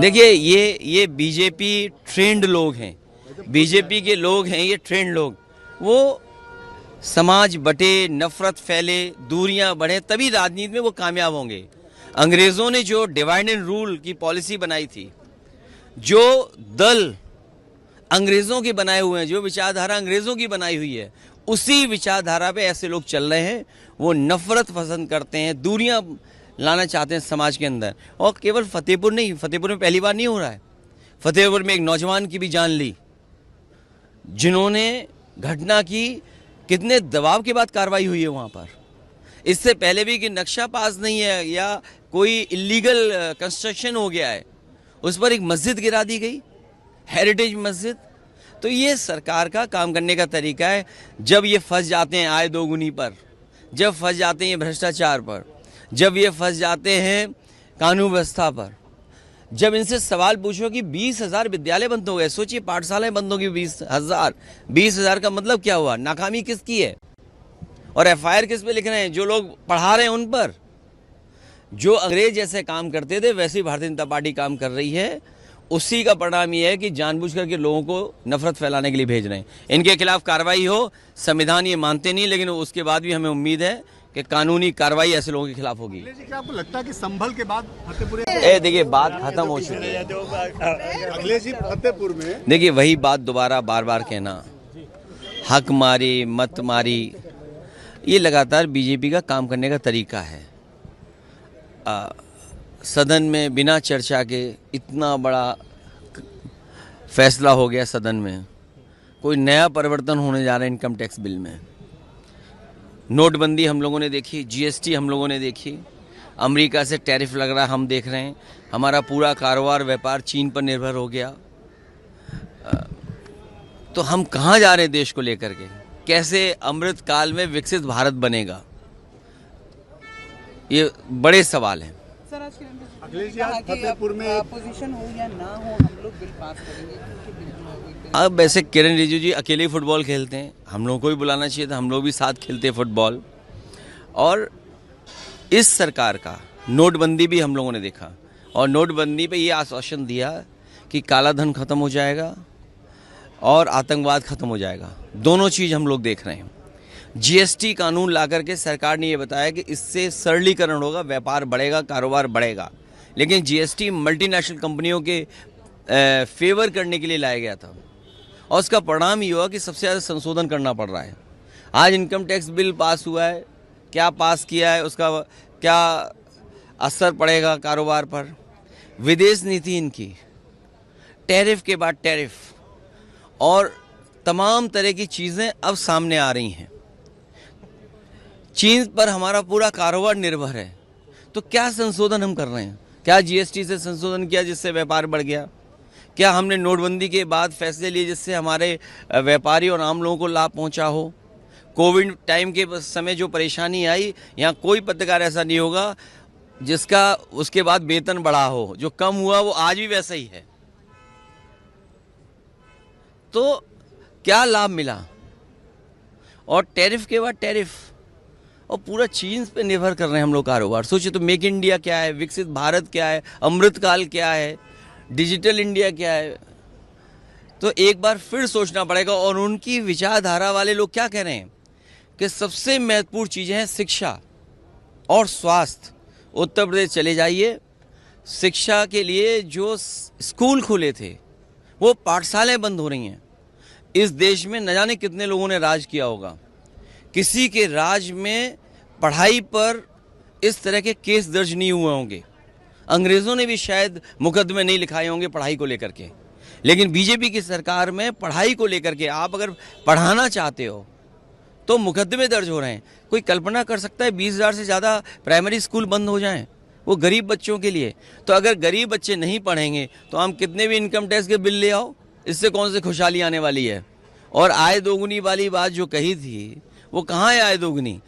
देखिए ये BJP trend लोग हैं, बीजेपी के लोग हैं, ये ट्रेंड लोग। वो समाज बटे, नफरत फैले, दूरियां बढ़े, तभी राजनीति में वो कामयाब होंगे। अंग्रेजों ने जो डिवाइड एंड रूल की पॉलिसी बनाई थी, जो दल अंग्रेजों के बनाए हुए हैं, जो विचारधारा अंग्रेजों की बनाई हुई है, उसी विचारधारा पे ऐसे लोग चल रहे हैं। वो नफरत पसंद करते हैं, दूरियां लाना चाहते हैं समाज के अंदर। और केवल फतेहपुर नहीं, फतेहपुर में पहली बार नहीं हो रहा है। फतेहपुर में एक नौजवान की भी जान ली, जिन्होंने घटना की। कितने दबाव के बाद कार्रवाई हुई है वहाँ पर। इससे पहले भी कि नक्शा पास नहीं है या कोई इलीगल कंस्ट्रक्शन हो गया है, उस पर एक मस्जिद गिरा दी गई, हेरिटेज मस्जिद। तो ये सरकार का काम करने का तरीका है। जब ये फंस जाते हैं आय दोगुनी पर, जब फंस जाते हैं भ्रष्टाचार पर, जब ये फंस जाते हैं कानून व्यवस्था पर, जब इनसे सवाल पूछो कि 20,000 विद्यालय बंद हो गए, सोचिए पाठशालाएं बंद होगी 20,000 का मतलब क्या हुआ? नाकामी किसकी है? और एफआईआर किस पे लिख रहे हैं? जो लोग पढ़ा रहे हैं उन पर। जो अंग्रेज जैसे काम करते थे वैसे ही भारतीय जनता पार्टी काम कर रही है। उसी का परिणाम ये है कि जानबूझ करके लोगों को नफरत फैलाने के लिए भेज रहे हैं। इनके खिलाफ कार्रवाई हो, संविधान ये मानते नहीं, लेकिन उसके बाद भी हमें उम्मीद है कि कानूनी कार्रवाई ऐसे लोगों के खिलाफ होगी। क्या आपको लगता है कि संभल के बाद फतेहपुर देखिए बात खत्म हो चुकी है। अखिलेश जी फतेहपुर में देखिए वही बात दोबारा बार बार कहना, हक मारी मत मारी, ये लगातार बीजेपी का काम करने का तरीका है। सदन में बिना चर्चा के इतना बड़ा फैसला हो गया सदन में। कोई नया परिवर्तन होने जा रहा है इनकम टैक्स बिल में। नोटबंदी हम लोगों ने देखी, जीएसटी हम लोगों ने देखी, अमेरिका से टैरिफ लग रहा है हम देख रहे हैं, हमारा पूरा कारोबार व्यापार चीन पर निर्भर हो गया। तो हम कहाँ जा रहे हैं देश को लेकर के? कैसे अमृत काल में विकसित भारत बनेगा? ये बड़े सवाल हैं। सर आज अखिलेश जी फतेहपुर में अपोजिशन हो या ना हो, हम लोग बिल पास करेंगे। अब वैसे किरण रिजिजू जी अकेले ही फुटबॉल खेलते हैं, हम लोगों को भी बुलाना चाहिए था, हम लोग भी साथ खेलते हैं फुटबॉल। और इस सरकार का नोटबंदी भी हम लोगों ने देखा, और नोटबंदी पे ये आश्वासन दिया कि काला धन खत्म हो जाएगा और आतंकवाद खत्म हो जाएगा। दोनों चीज़ हम लोग देख रहे हैं। जीएसटी कानून ला करके सरकार ने ये बताया कि इससे सरलीकरण होगा, व्यापार बढ़ेगा, कारोबार बढ़ेगा। लेकिन जीएसटी मल्टीनेशनल कंपनियों के फेवर करने के लिए लाया गया था, और उसका परिणाम ये हुआ कि सबसे ज़्यादा संशोधन करना पड़ रहा है। आज इनकम टैक्स बिल पास हुआ है, क्या पास किया है, उसका क्या असर पड़ेगा कारोबार पर? विदेश नीति इनकी, टैरिफ के बाद टैरिफ, और तमाम तरह की चीज़ें अब सामने आ रही हैं। चीन पर हमारा पूरा कारोबार निर्भर है। तो क्या संशोधन हम कर रहे हैं? क्या जीएसटी से संशोधन किया जिससे व्यापार बढ़ गया? क्या हमने नोटबंदी के बाद फैसले लिए जिससे हमारे व्यापारी और आम लोगों को लाभ पहुंचा हो? कोविड टाइम के समय जो परेशानी आई, यहाँ कोई पत्रकार ऐसा नहीं होगा जिसका उसके बाद वेतन बढ़ा हो। जो कम हुआ वो आज भी वैसा ही है। तो क्या लाभ मिला? और टैरिफ के बाद टैरिफ, और पूरा चीन पे निर्भर कर रहे हैं हम लोग कारोबार। सोचिए तो मेक इंडिया क्या है, विकसित भारत क्या है, अमृतकाल क्या है, डिजिटल इंडिया क्या है? तो एक बार फिर सोचना पड़ेगा। और उनकी विचारधारा वाले लोग क्या कह रहे हैं कि सबसे महत्वपूर्ण चीज़ें हैं शिक्षा और स्वास्थ्य। उत्तर प्रदेश चले जाइए, शिक्षा के लिए जो स्कूल खुले थे वो पाठशालाएं बंद हो रही हैं। इस देश में न जाने कितने लोगों ने राज किया होगा, किसी के राज में पढ़ाई पर इस तरह के केस दर्ज नहीं हुए होंगे। अंग्रेज़ों ने भी शायद मुकदमे नहीं लिखाए होंगे पढ़ाई को लेकर के। लेकिन बीजेपी की सरकार में पढ़ाई को लेकर के, आप अगर पढ़ाना चाहते हो तो मुकदमे दर्ज हो रहे हैं। कोई कल्पना कर सकता है 20,000 से ज़्यादा प्राइमरी स्कूल बंद हो जाएं, वो गरीब बच्चों के लिए? तो अगर गरीब बच्चे नहीं पढ़ेंगे तो हम कितने भी इनकम टैक्स के बिल ले आओ, इससे कौन सी खुशहाली आने वाली है? और आय दोगुनी वाली बात जो कही थी, वो कहाँ है आय दोगुनी?